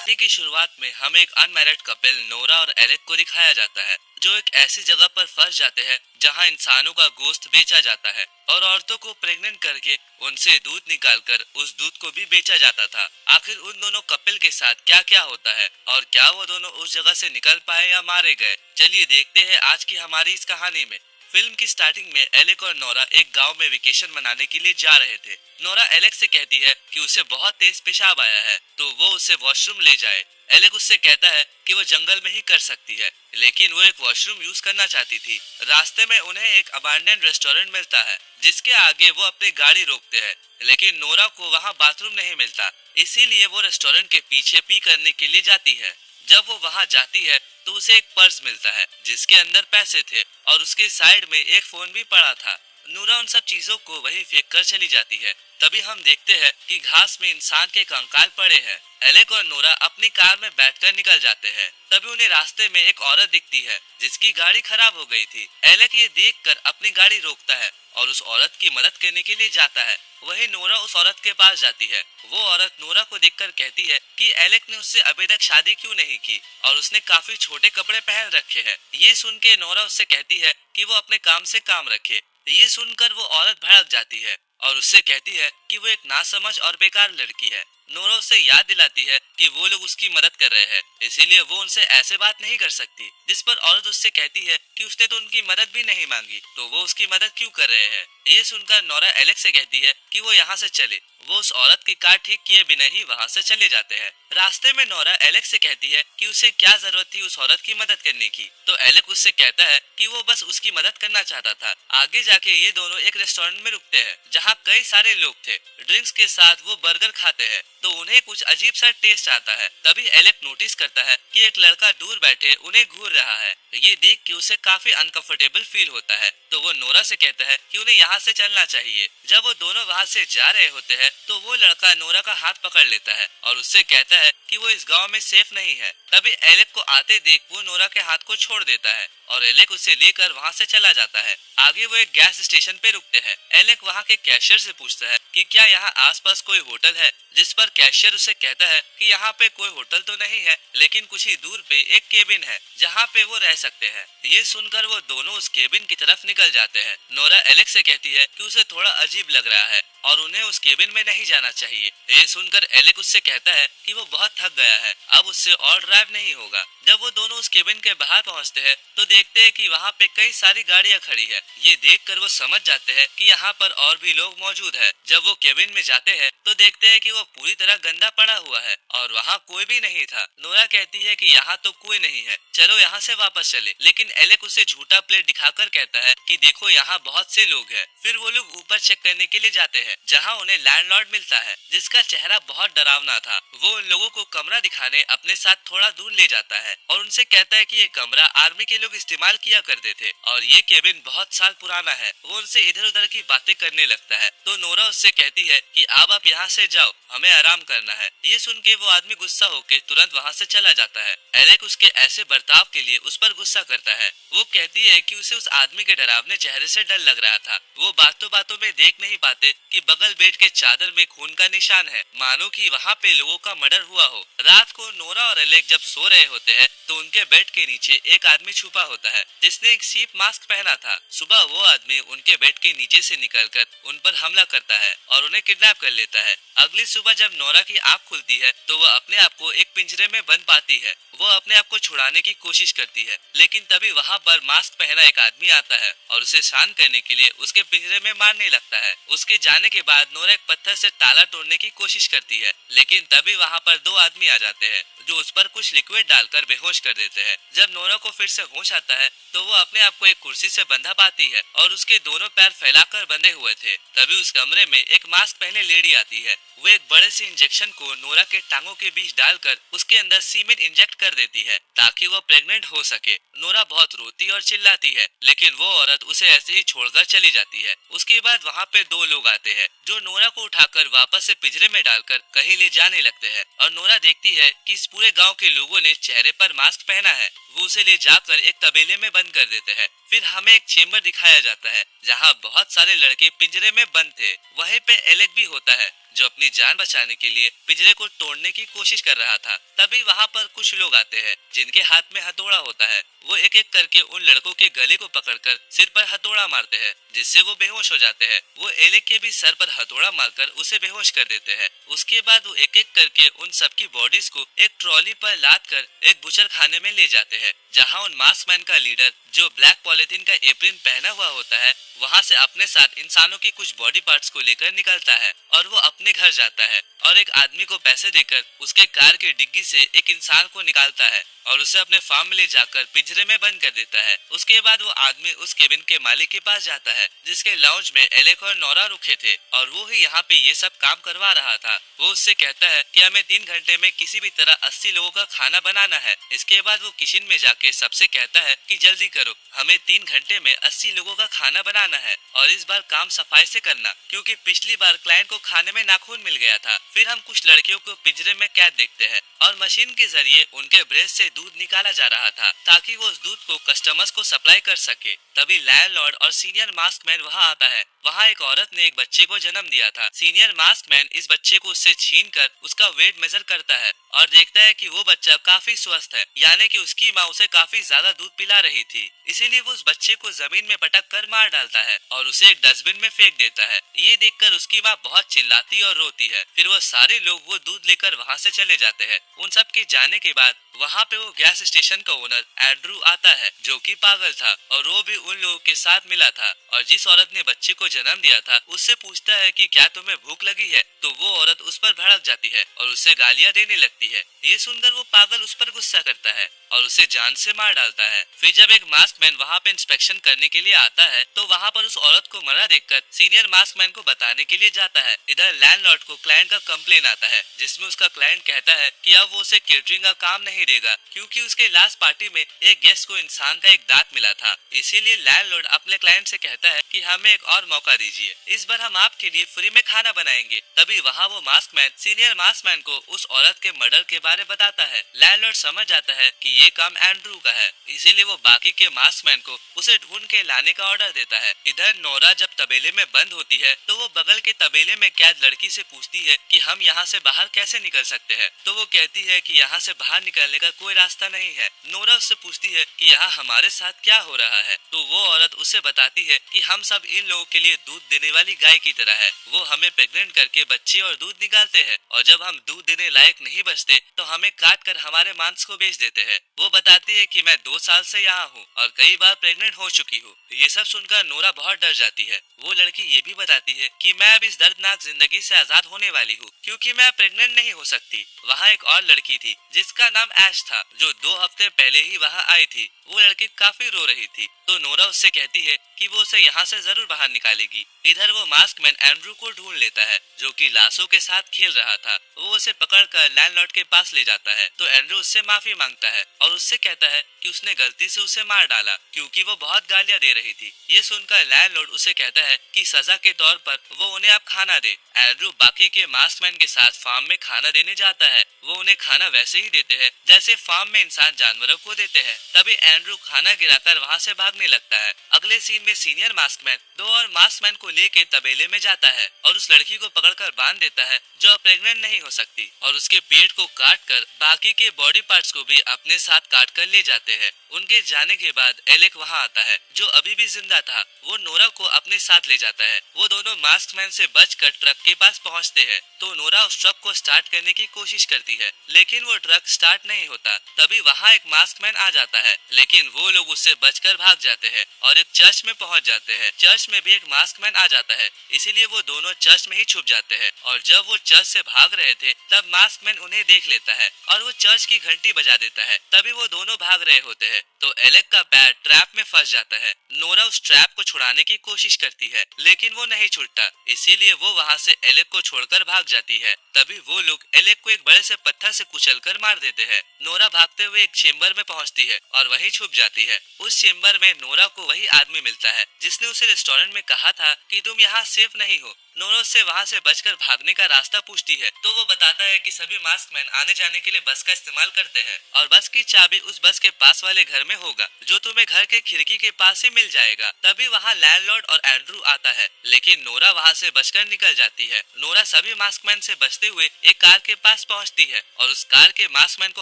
कहानी की शुरुआत में हमें एक अनमैरिड कपल नोरा और एलेक को दिखाया जाता है जो एक ऐसी जगह पर फंस जाते हैं जहां इंसानों का गोश्त बेचा जाता है और औरतों को प्रेग्नेंट करके उनसे दूध निकालकर उस दूध को भी बेचा जाता था। आखिर उन दोनों कपल के साथ क्या क्या होता है और क्या वो दोनों उस जगह से निकल पाए या मारे गए, चलिए देखते हैं आज की हमारी इस कहानी में। फिल्म की स्टार्टिंग में एलेक और नोरा एक गांव में वेकेशन मनाने के लिए जा रहे थे। नोरा एलेक से कहती है कि उसे बहुत तेज पेशाब आया है तो वो उसे वॉशरूम ले जाए। एलेक उससे कहता है कि वो जंगल में ही कर सकती है, लेकिन वो एक वॉशरूम यूज करना चाहती थी। रास्ते में उन्हें एक अबैंडन रेस्टोरेंट मिलता है जिसके आगे वो अपनी गाड़ी रोकते हैं, लेकिन नोरा को वहाँ बाथरूम नहीं मिलता, इसीलिए वो रेस्टोरेंट के पीछे पी करने के लिए जाती है। जब वो वहाँ जाती है तो उसे एक पर्स मिलता है जिसके अंदर पैसे थे और उसके साइड में एक फोन भी पड़ा था। नूरा उन सब चीजों को वहीं फेंक कर चली जाती है। तभी हम देखते हैं कि घास में इंसान के कंकाल पड़े हैं। एलेक और नोरा अपनी कार में बैठकर निकल जाते हैं। तभी उन्हें रास्ते में एक औरत दिखती है जिसकी गाड़ी खराब हो गई थी। एलेक ये देखकर अपनी गाड़ी रोकता है और उस औरत की मदद करने के लिए जाता है। वहीं नोरा उस औरत के पास जाती है। वो औरत नोरा को देखकर कहती है कि एलेक ने उससे अभी तक शादी क्यों नहीं की और उसने काफी छोटे कपड़े पहन रखे हैं। ये सुन के नोरा उससे कहती है कि वो अपने काम से काम रखे। ये सुनकर वो औरत भड़क जाती है और उससे कहती है कि वो एक नासमझ और बेकार लड़की है। नोरा उससे याद दिलाती है कि वो लोग उसकी मदद कर रहे हैं, इसीलिए वो उनसे ऐसे बात नहीं कर सकती। जिस पर औरत उससे कहती है कि उसने तो उनकी मदद भी नहीं मांगी, तो वो उसकी मदद क्यों कर रहे हैं। ये सुनकर नोरा एलेक्स से कहती है कि वो यहाँ से चले। वो उस औरत की कार ठीक किए बिना ही वहाँ से चले जाते हैं। रास्ते में नोरा एलेक्स से कहती है कि उसे क्या जरूरत थी उस औरत की मदद करने की, तो एलेक्स उससे कहता है कि वो बस उसकी मदद करना चाहता था। आगे जाके ये दोनों एक रेस्टोरेंट में रुकते हैं जहाँ कई सारे लोग थे। ड्रिंक्स के साथ वो बर्गर खाते हैं तो उन्हें कुछ अजीब सा टेस्ट आता है। तभी एलेक नोटिस करता है कि एक लड़का दूर बैठे उन्हें घूर रहा है। ये देख के उसे काफी अनकंफर्टेबल फील होता है, तो वो नोरा से कहता है कि उन्हें यहाँ से चलना चाहिए। जब वो दोनों वहाँ से जा रहे होते हैं तो वो लड़का नोरा का हाथ पकड़ लेता है और उससे कहता है कि वो इस गांव में सेफ नहीं है। तभी एलेक को आते देख वो नोरा के हाथ को छोड़ देता है और एलेक उसे लेकर वहाँ से चला जाता है। आगे वो एक गैस स्टेशन पे रुकते हैं। एलेक वहाँ के कैशियर से पूछता है कि क्या यहाँ आसपास कोई होटल है, जिस पर कैशियर उसे कहता है कि यहाँ पे कोई होटल तो नहीं है, लेकिन कुछ ही दूर पे एक केबिन है जहाँ पे वो रह सकते हैं। ये सुनकर वो दोनों उस केबिन की तरफ निकल जाते हैं। नोरा एलेक्स से कहती है कि उसे थोड़ा अजीब लग रहा है और उन्हें उस केबिन में नहीं जाना चाहिए। ये सुनकर एलेक उससे कहता है कि वो बहुत थक गया है, अब उससे और ड्राइव नहीं होगा। जब वो दोनों उस केबिन के बाहर पहुंचते हैं तो देखते हैं कि वहाँ पे कई सारी गाड़ियाँ खड़ी है। ये देखकर वो समझ जाते हैं कि यहाँ पर और भी लोग मौजूद है। जब वो केबिन में जाते हैं तो देखते हैं कि वो पूरी तरह गंदा पड़ा हुआ है और वहाँ कोई भी नहीं था। नोरा कहती है कि यहाँ तो कोई नहीं है, चलो यहाँ से वापस चले, लेकिन एलेक उसे झूठा प्लेट दिखाकर कहता है कि देखो यहाँ बहुत से लोग हैं। फिर वो लोग ऊपर चेक करने के लिए जाते हैं जहाँ उन्हें लैंडलॉर्ड मिलता है जिसका चेहरा बहुत डरावना था। वो उन लोगों को कमरा दिखाने अपने साथ थोड़ा दूर ले जाता है और उनसे कहता है कि ये कमरा आर्मी के लोग इस्तेमाल किया करते थे और ये केबिन बहुत साल पुराना है। वो उनसे इधर उधर की बातें करने लगता है तो नोरा उससे कहती है कि अब आप यहाँ से जाओ, हमें आराम करना है। ये सुन के वो आदमी गुस्सा होकर तुरंत वहाँ से चला जाता है। एलेक उसके ऐसे बर्ताव के लिए उस पर गुस्सा करता है। वो कहती है कि उसे उस आदमी के डरावने चेहरे से डर लग रहा था। वो बातों बातों में देख नहीं पाते कि बगल बेड के चादर में खून का निशान है, मानो कि वहाँ पे लोगों का मर्डर हुआ हो। रात को नोरा और एलेक जब सो रहे होते हैं तो उनके बेड के नीचे एक आदमी छुपा होता है जिसने एक सीप मास्क पहना था। सुबह वो आदमी उनके बेड के नीचे से निकलकर उन पर हमला करता है और उन्हें किडनैप कर लेता है। अगली सुबह जब नोरा की आँख खुलती है तो वह अपने आप को एक पिंजरे में बंद पाती है। वो अपने आप को छुड़ाने की कोशिश करती है, लेकिन तभी वहाँ पर मास्क पहना एक आदमी आता है और उसे शांत करने के लिए उसके पिंजरे में मारने लगता है। उसके जाने के बाद नोरा एक पत्थर से ताला तोड़ने की कोशिश करती है, लेकिन तभी वहाँ पर दो आदमी आ जाते हैं जो उस पर कुछ लिक्विड डालकर बेहोश कर देते हैं। जब नोरा को फिर से होश आता है तो वो अपने आप को एक कुर्सी से बंधा पाती है और उसके दोनों पैर फैलाकर बंधे हुए थे। तभी उस कमरे में एक मास्क पहने लेडी आती है। वो एक बड़े से इंजेक्शन को नोरा के टांगों के बीच डालकर उसके अंदर सीमेंट इंजेक्ट कर देती है ताकि वो प्रेग्नेंट हो सके। नोरा बहुत रोती और चिल्लाती है, लेकिन वो औरत उसे ऐसे ही छोड़कर चली जाती है। उसके बाद वहाँ पे दो लोग आते हैं जो नोरा को उठाकर वापस से पिंजरे में डालकर कहीं ले जाने लगते हैं और नोरा देखती है कि इस पूरे गांव के लोगों ने चेहरे पर मास्क पहना है। वो उसे ले जाकर एक तबेले में बंद कर देते हैं। फिर हमें एक चेम्बर दिखाया जाता है जहाँ बहुत सारे लड़के पिंजरे में बंद थे। वहीं पे एलेक भी होता है जो अपनी जान बचाने के लिए पिंजरे को तोड़ने की कोशिश कर रहा था। तभी वहाँ पर कुछ लोग आते हैं जिनके हाथ में हथौड़ा होता है। वो एक एक करके उन लड़कों के गले को पकड़कर सिर पर हथौड़ा मारते हैं, जिससे वो बेहोश हो जाते हैं। वो एलेक के भी सर पर हथौड़ा मारकर उसे बेहोश कर देते हैं। उसके बाद वो एक एक करके उन सबकी बॉडीज को एक ट्रॉली पर लाद कर एक बुचर खाने में ले जाते हैं, जहाँ उन मास्क मैन का लीडर, जो ब्लैक पॉलिथीन का एप्रिन पहना हुआ होता है, वहाँ से अपने साथ इंसानों की कुछ बॉडी पार्ट्स को लेकर निकलता है और वो अपने घर जाता है और एक आदमी को पैसे देकर उसके कार की डिग्गी से एक इंसान को निकालता है और उसे अपने फार्म में ले जाकर पिंजरे में बंद कर देता है। उसके बाद वो आदमी उस केबिन के मालिक के पास जाता है, जिसके लाउंज में एलेक और नोरा रुके थे और वो ही यहाँ पे ये सब काम करवा रहा था। वो उससे कहता है कि हमें 3 घंटे में किसी भी तरह 80 लोगों का खाना बनाना है। इसके बाद वो किचन में जाके सबसे कहता है कि जल्दी करो, हमें 3 घंटे में 80 लोगों का खाना बनाना है और इस बार काम सफाई से करना, क्योंकि पिछली बार क्लाइंट को खाने में नाखून मिल गया था। फिर हम कुछ लड़कियों को पिंजरे में कैद देखते हैं और मशीन के जरिए उनके ब्रेस्ट से दूध निकाला जा रहा था ताकि वो उस दूध को कस्टमर्स को सप्लाई कर सके। तभी लैंडलॉर्ड और सीनियर मास्क मैन वहाँ आता है। वहाँ एक औरत ने एक बच्चे को जन्म दिया था। सीनियर मास्क मैन इस बच्चे को उससे छीन कर उसका वेट मेजर करता है और देखता है कि वो बच्चा काफी स्वस्थ है, यानी कि उसकी माँ उसे काफी ज्यादा दूध पिला रही थी। इसीलिए वो उस बच्चे को जमीन में पटक कर मार डालता है और उसे एक डस्टबिन में फेंक देता है। ये देखकर उसकी माँ बहुत चिल्लाती और रोती है। फिर वो सारे लोग वो दूध लेकर वहाँ से चले जाते हैं। उन सब के जाने के बाद वहाँ पे वो गैस स्टेशन का ओनर एंड्रू आता है, जो कि पागल था और वो भी उन लोगों के साथ मिला था और जिस औरत ने बच्चे को जन्म दिया था उससे पूछता है कि क्या तुम्हें भूख लगी है, तो वो औरत उस पर भड़क जाती है और उसे गालियां देने लगती है। ये सुनकर वो पागल उस पर गुस्सा करता है और उसे जान से मार डालता है। फिर जब एक मास्क मैन वहाँ पे इंस्पेक्शन करने के लिए आता है तो वहाँ पर उस औरत को मरा देखकर सीनियर मास्क मैन को बताने के लिए जाता है। इधर लैंडलॉर्ड को क्लाइंट का कंप्लेन आता है, जिसमें उसका क्लाइंट कहता है कि अब वो उसे केटरिंग का काम नहीं देगा, क्योंकि उसके लास्ट पार्टी में एक गेस्ट को इंसान का एक दांत मिला था। इसीलिए लैंडलॉर्ड अपने क्लाइंट से कहता है कि हमें एक और मौका दीजिए, इस बार हम आपके लिए फ्री में खाना बनाएंगे। तभी वहाँ वो mask man senior mask man को उस औरत के मर्डर के बारे बताता है। लैंडलॉर्ड समझ जाता है कि ये काम एंड्रू का है, इसीलिए वो बाकी के मास्क मैन को उसे ढूंढ के लाने का ऑर्डर देता है। इधर नोरा जब तबेले में बंद होती है तो वो बगल के तबेले में कैद लड़की से पूछती है कि हम यहाँ से बाहर कैसे निकल सकते हैं, तो वो कहती है कि यहाँ से बाहर निकलने का कोई रास्ता नहीं है। नोरा उससे पूछती है कि यहाँ हमारे साथ क्या हो रहा है, तो वो औरत उसे बताती है कि हम सब इन लोगों के लिए दूध देने वाली गाय की तरह है। वो हमें प्रेग्नेंट करके बच्चे और दूध निकालते हैं और जब हम दूध देने लायक नहीं बचते तो हमें काट कर हमारे मांस को बेच देते हैं। वो बताती है कि मैं 2 साल से यहाँ हूँ और कई बार प्रेग्नेंट हो चुकी हूँ। ये सब सुनकर नोरा बहुत डर जाती है। वो लड़की ये भी बताती है कि मैं अब इस दर्दनाक जिंदगी से आजाद होने वाली हूँ, क्योंकि मैं प्रेग्नेंट नहीं हो सकती। वहाँ एक और लड़की थी जिसका नाम ऐश था, जो 2 हफ्ते पहले ही वहाँ आई थी। वो लड़की काफी रो रही थी, तो नोरा उससे कहती है कि वो उसे यहाँ से जरूर बाहर निकालेगी। इधर वो मास्क मैन एंड्रू को ढूंढ लेता है, जो कि लाशों के साथ खेल रहा था। वो उसे पकड़कर लैंडलॉर्ड के पास ले जाता है, तो एंड्रू उससे माफी मांगता है और उससे कहता है कि उसने गलती से उसे मार डाला, क्योंकि वो बहुत गालियां दे रही थी। ये सुनकर लैंडलॉर्ड उसे कहता है कि सजा के तौर पर वो उन्हें अब खाना दे। एंड्रू बाकी के मास्क मैन के साथ फार्म में खाना देने जाता है। वो उन्हें खाना वैसे ही देते हैं जैसे फार्म में इंसान जानवरों को देते हैं। तभी एंड्रू खाना गिराकर वहाँ से भागने लगता है। अगले सीन में सीनियर मास्कमैन 2 और मास्कमैन को लेके तबेले में जाता है और उस लड़की को पकड़कर बांध देता है जो प्रेग्नेंट नहीं हो सकती, और उसके पेट को काट कर बाकी के बॉडी पार्ट्स को भी अपने साथ काट कर ले जाते हैं। उनके जाने के बाद एलेक वहाँ आता है, जो अभी भी जिंदा था। वो नोरा को अपने साथ ले जाता है। वो दोनों मास्कमैन से बचकर ट्रक के पास पहुँचते हैं, तो नोरा उस ट्रक को स्टार्ट करने की कोशिश करती है, लेकिन वो ट्रक स्टार्ट नहीं होता। तभी वहाँ एक मास्कमैन आ जाता है, लेकिन वो लोग उससे बचकर भाग जाते हैं और एक चर्च में पहुँच जाते हैं। चर्च में भी एक मास्कमैन आ जाता है, इसीलिए वो दोनों चर्च में ही छुप जाते हैं। और जब वो चर्च से भाग रहे थे तब मास्कमैन उन्हें देख लेता है और वो चर्च की घंटी बजा देता है। तभी वो दोनों भाग रहे होते हैं तो एलेक का पैर ट्रैप में फंस जाता है। नोरा उस ट्रैप को छुड़ाने की कोशिश करती है, लेकिन वो नहीं छूटता, इसीलिए वो वहाँ से एलेक को छोड़कर भाग जाती है। तभी वो लोग एलेक को एक बड़े से पत्थर से कुचलकर मार देते हैं। नोरा भागते हुए एक चेम्बर में पहुंचती है और वहीं छुप जाती है। उस चेम्बर में नोरा को वही आदमी मिलता है जिसने उसे रेस्टोरेंट में कहा था कि तुम यहाँ सेफ नहीं हो। नोरा उससे वहाँ से बचकर भागने का रास्ता पूछती है तो वो बताता है कि सभी मास्कमैन आने जाने के लिए बस का इस्तेमाल करते हैं और बस की चाबी उस बस के पास वाले घर में होगा जो तुम्हें घर के खिड़की के पास ही मिल जाएगा। तभी वहाँ लैंडलॉर्ड और एंड्रू आता है, लेकिन नोरा वहाँ से बचकर निकल जाती है। नोरा सभी मास्कमैन से बचते हुए एक कार के पास पहुँचती है और उस कार के मास्कमैन को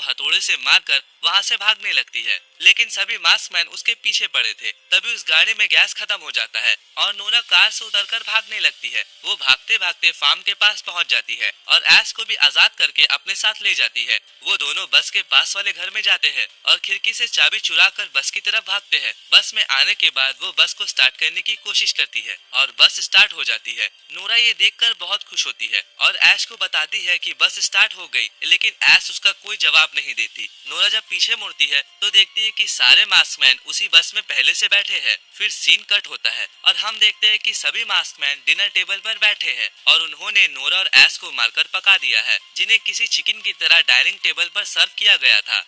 हथौड़े से मारकर वहाँ से भागने लगती है, लेकिन सभी मास्कमैन उसके पीछे पड़े थे। तभी उस गाड़ी में गैस खत्म हो जाता है और नोरा कार से उतरकर भागने लगती है। वो भागते भागते फार्म के पास पहुंच जाती है और ऐश को भी आजाद करके अपने साथ ले जाती है। वो दोनों बस के पास वाले घर में जाते हैं और खिड़की से चाबी चुरा कर बस की तरफ भागते हैं। बस में आने के बाद वो बस को स्टार्ट करने की कोशिश करती है और बस स्टार्ट हो जाती है। नोरा ये देखकर बहुत खुश होती है और ऐश को बताती है कि बस स्टार्ट हो गई, लेकिन ऐश उसका कोई जवाब नहीं देती। नोरा जब पीछे मुड़ती है तो देखती है कि सारे मास्कमैन उसी बस में पहले से बैठे हैं। फिर सीन कट होता है और हम देखते हैं कि सभी मास्कमैन डिनर टेबल पर बैठे हैं और उन्होंने नोरा और ऐश को मारकर पका दिया है, जिन्हें किसी चिकन की तरह डाइनिंग टेबल पर सर्व किया गया था।